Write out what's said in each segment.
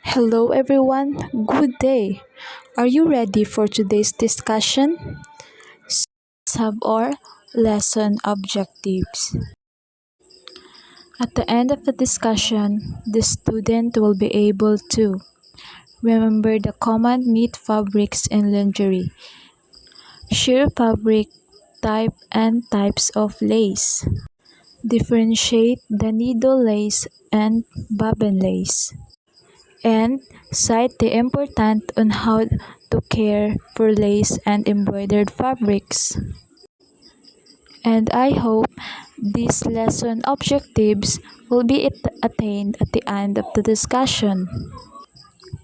Hello everyone, good day. Are you ready for today's discussion? Let's have our lesson objectives. At the end of the discussion, the student will be able to remember the common knit fabrics in lingerie, sheer fabric type and types of lace, differentiate the needle lace and bobbin lace, and cite the importance on how to care for lace and embroidered fabrics. And I hope these lesson objectives will be attained at the end of the discussion.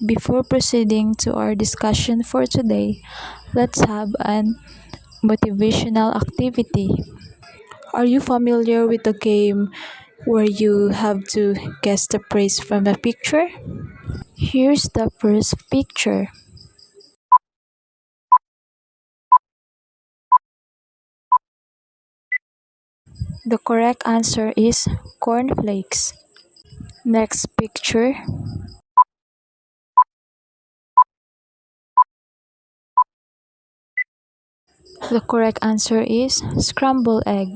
Before proceeding to our discussion for today, let's have an motivational activity. Are you familiar with the game where you have to guess the phrase from a picture? Here's the first picture. The correct answer is cornflakes. Next picture. The correct answer is scrambled egg.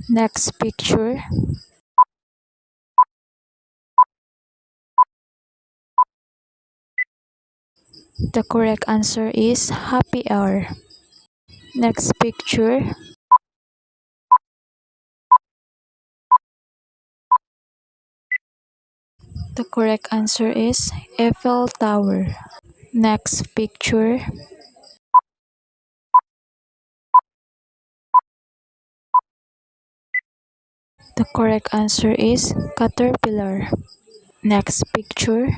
Next picture. The correct answer is happy hour. Next picture. The correct answer is Eiffel Tower. Next picture. The correct answer is caterpillar. Next picture.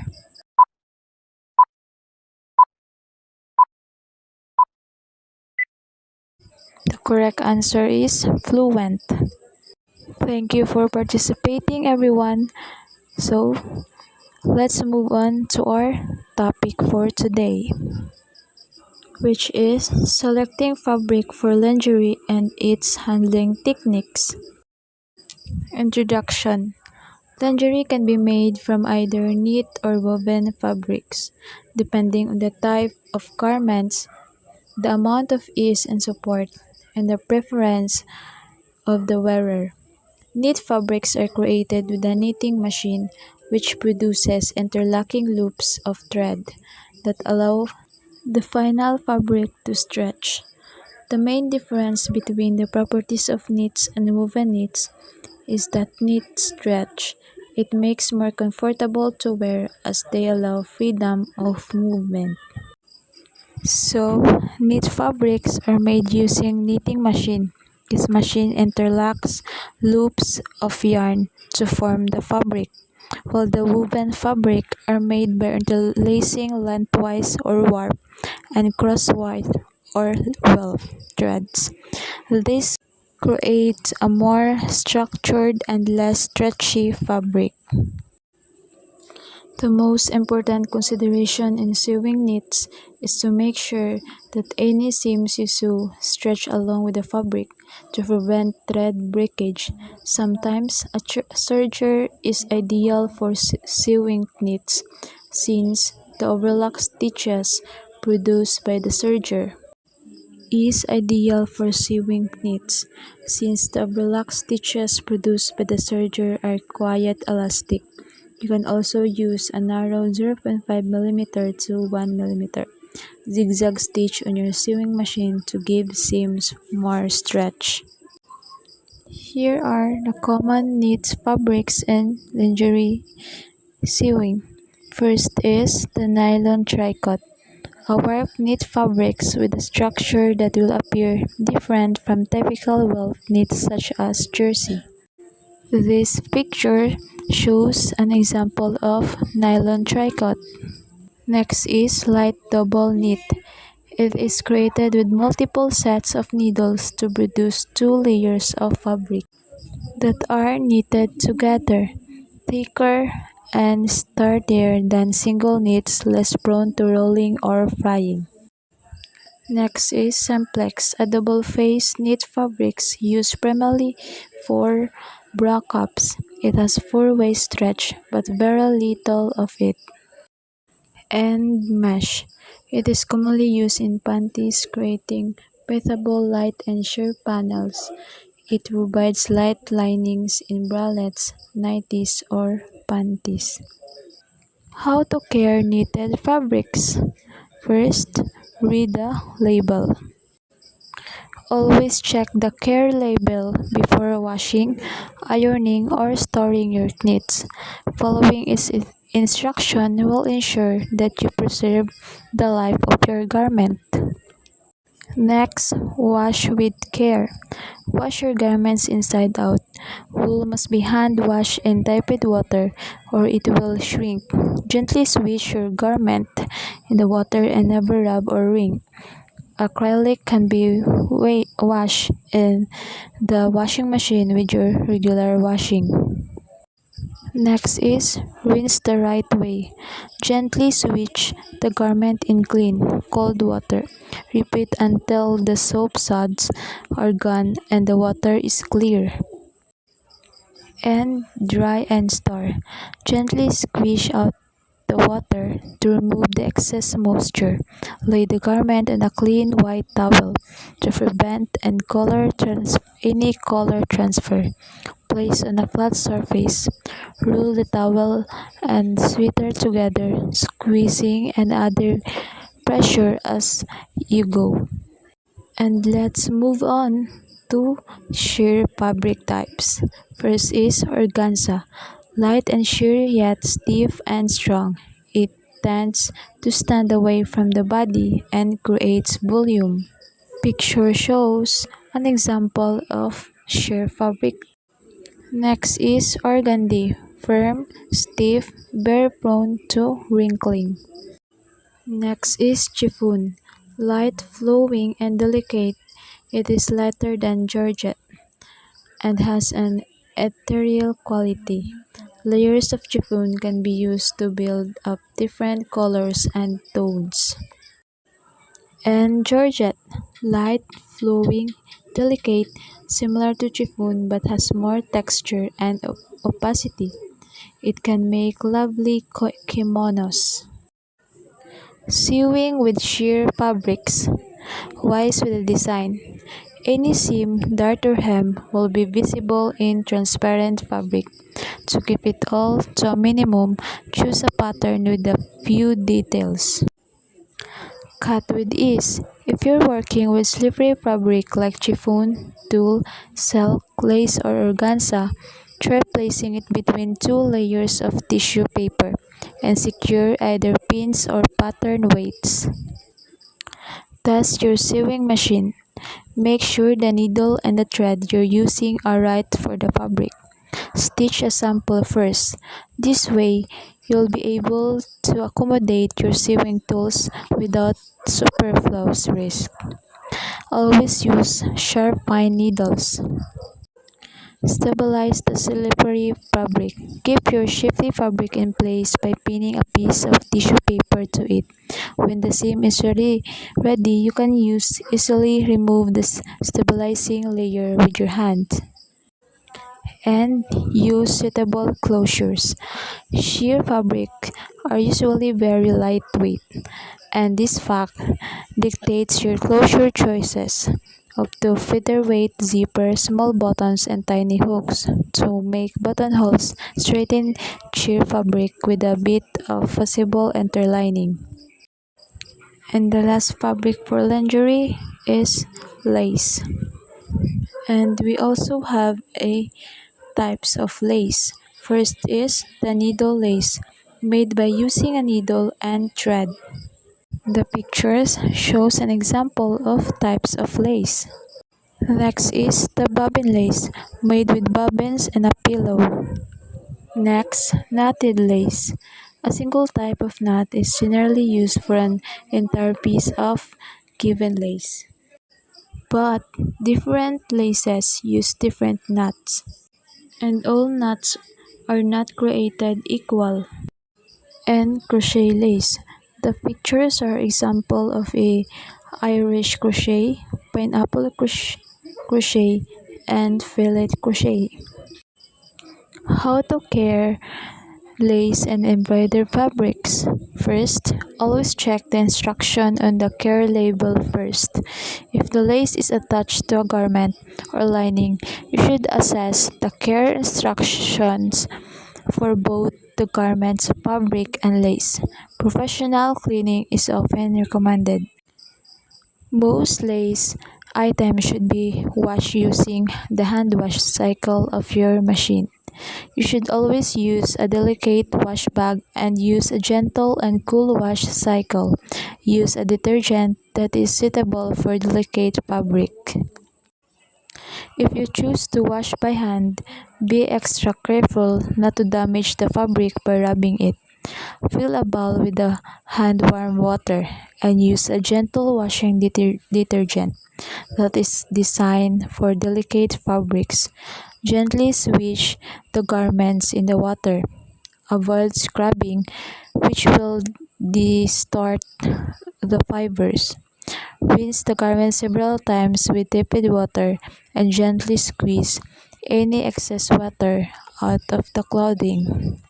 The correct answer is fluent. Thank you for participating, everyone. So, let's move on to our topic for today, which is selecting fabric for lingerie and its handling techniques. Introduction. Lingerie can be made from either knit or woven fabrics, depending on the type of garments, the amount of ease and support, and the preference of the wearer. Knit fabrics are created with a knitting machine which produces interlocking loops of thread that allow the final fabric to stretch. The main difference between the properties of knits and woven knits is that knit stretch. It makes more comfortable to wear as they allow freedom of movement. So, knit fabrics are made using knitting machine. This machine interlocks loops of yarn to form the fabric, while the woven fabric are made by interlacing lengthwise or warp and crosswise or weft threads. This creates a more structured and less stretchy fabric. The most important consideration in sewing knits is to make sure that any seams you sew stretch along with the fabric to prevent thread breakage. Sometimes a serger is ideal for sewing knits since the overlock stitches produced by the serger is ideal for sewing knits since the overlock stitches produced by the serger are quite elastic. You can also use a narrow 0.5 mm to 1 mm zigzag stitch on your sewing machine to give seams more stretch. Here are the common knit fabrics in lingerie sewing. First is the nylon tricot, a warp knit fabrics with a structure that will appear different from typical weft knits such as jersey. This picture shows an example of nylon tricot. Next is light double knit. It is created with multiple sets of needles to produce two layers of fabric that are knitted together, thicker and sturdier than single knits, less prone to rolling or frying. Next is simplex, a double-faced knit fabrics used primarily for bra cups. It has four-way stretch, but very little of it. And mesh. It is commonly used in panties, creating breathable, light and sheer panels. It provides light linings in bralettes, nighties, or panties. How to care knitted fabrics. First, read the label. Always check the care label before washing, ironing, or storing your knits. Following its instruction will ensure that you preserve the life of your garment. Next, wash with care. Wash your garments inside out. Wool must be hand washed in tepid water or it will shrink. Gently swish your garment in the water and never rub or wring. Acrylic can be washed in the washing machine with your regular washing. Next is rinse the right way. Gently switch the garment in clean, cold water. Repeat until the soap suds are gone and the water is clear. And dry and store. Gently squeeze out the water to remove the excess moisture. Lay the garment on a clean white towel to prevent any color transfer. Place on a flat surface. Roll the towel and sweater together, squeezing and adding pressure as you go. And let's move on to sheer fabric types. First is organza. Light and sheer yet stiff and strong. It tends to stand away from the body and creates volume. Picture shows an example of sheer fabric. Next is organdy. Firm, stiff, very prone to wrinkling. Next is chiffon. Light, flowing, and delicate. It is lighter than georgette and has an ethereal quality. Layers of chiffon can be used to build up different colors and tones. And georgette, light, flowing, delicate, similar to chiffon but has more texture and opacity. It can make lovely kimonos. Sewing with sheer fabrics. Wise with the design. Any seam, dart or hem will be visible in transparent fabric. To keep it all to a minimum, choose a pattern with a few details. Cut with ease. If you're working with slippery fabric like chiffon, tulle, silk, lace, or organza, try placing it between two layers of tissue paper and secure either pins or pattern weights. Test your sewing machine. Make sure the needle and the thread you're using are right for the fabric. Stitch a sample first. This way, you'll be able to accommodate your sewing tools without superfluous risk. Always use sharp fine needles. Stabilize the slippery fabric. Keep your shifty fabric in place by pinning a piece of tissue paper to it. When the seam is ready, you can easily remove the stabilizing layer with your hand. And use suitable closures. Sheer fabric are usually very lightweight, and this fact dictates your closure choices. Up to featherweight zippers, small buttons, and tiny hooks to make buttonholes. Straighten sheer fabric with a bit of fusible interlining. And the last fabric for lingerie is lace. And we also have a types of lace. First is the needle lace, made by using a needle and thread. The pictures shows an example of types of lace. Next is the bobbin lace, made with bobbins and a pillow. Next, knotted lace. A single type of knot is generally used for an entire piece of given lace. But different laces use different knots, and all knots are not created equal. And crochet lace. The pictures are example of a Irish crochet, pineapple crochet, and fillet crochet. How to care Lace and embroidered fabrics. First, always check the instruction on the care label first. If the lace is attached to a garment or lining, you should assess the care instructions for both the garment's fabric and lace. Professional cleaning is often recommended. Most lace items should be washed using the hand wash cycle of your machine. You should always use a delicate wash bag and use a gentle and cool wash cycle. Use a detergent that is suitable for delicate fabric. If you choose to wash by hand, be extra careful not to damage the fabric by rubbing it. Fill a bowl with the hand warm water and use a gentle washing detergent that is designed for delicate fabrics. Gently swish the garments in the water. Avoid scrubbing, which will distort the fibers. Rinse the garment several times with tepid water and gently squeeze any excess water out of the clothing.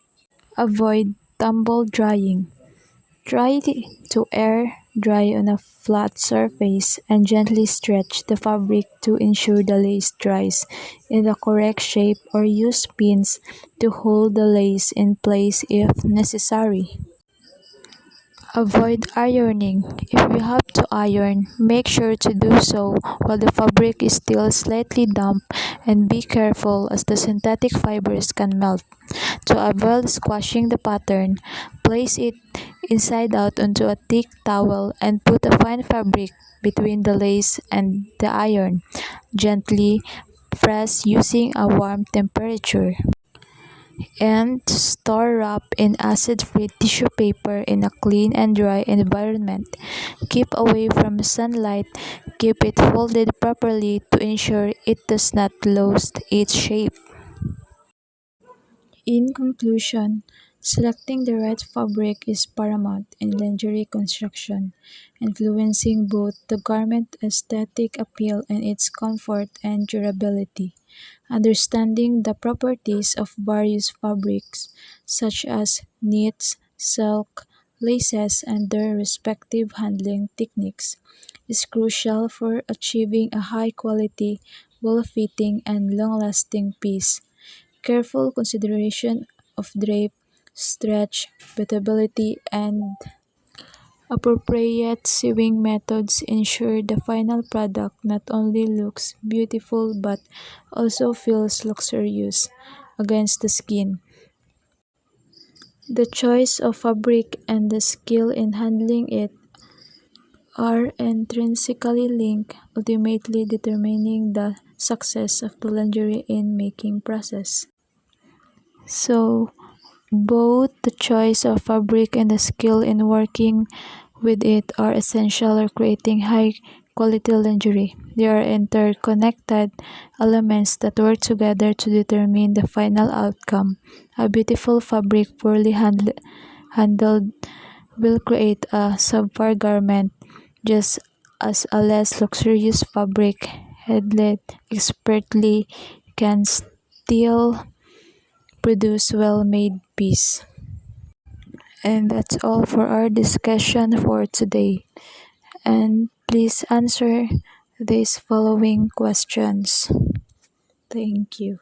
Avoid tumble drying. Dry to air dry on a flat surface and gently stretch the fabric to ensure the lace dries in the correct shape or use pins to hold the lace in place if necessary. Avoid ironing. If you have to iron, make sure to do so while the fabric is still slightly damp and be careful as the synthetic fibers can melt. To avoid squashing the pattern, place it inside out onto a thick towel and put a fine fabric between the lace and the iron. Gently press using a warm temperature. And store wrap in acid-free tissue paper in a clean and dry environment. Keep away from sunlight. Keep it folded properly to ensure it does not lose its shape. In conclusion, selecting the right fabric is paramount in lingerie construction, influencing both the garment aesthetic appeal and its comfort and durability. Understanding the properties of various fabrics, such as knits, silk, laces, and their respective handling techniques, is crucial for achieving a high quality, well fitting, and long lasting piece. Careful consideration of drape, stretch, breathability, and appropriate sewing methods ensure the final product not only looks beautiful but also feels luxurious against the skin. The choice of fabric and the skill in handling it are intrinsically linked, ultimately determining the success of the lingerie in making process. So, both the choice of fabric and the skill in working with it are essential for creating high quality lingerie. They are interconnected elements that work together to determine the final outcome. A beautiful fabric poorly handled will create a subpar garment, just as a less luxurious fabric handled expertly can still produce well-made piece. And that's all for our discussion for today. And please answer these following questions. Thank you.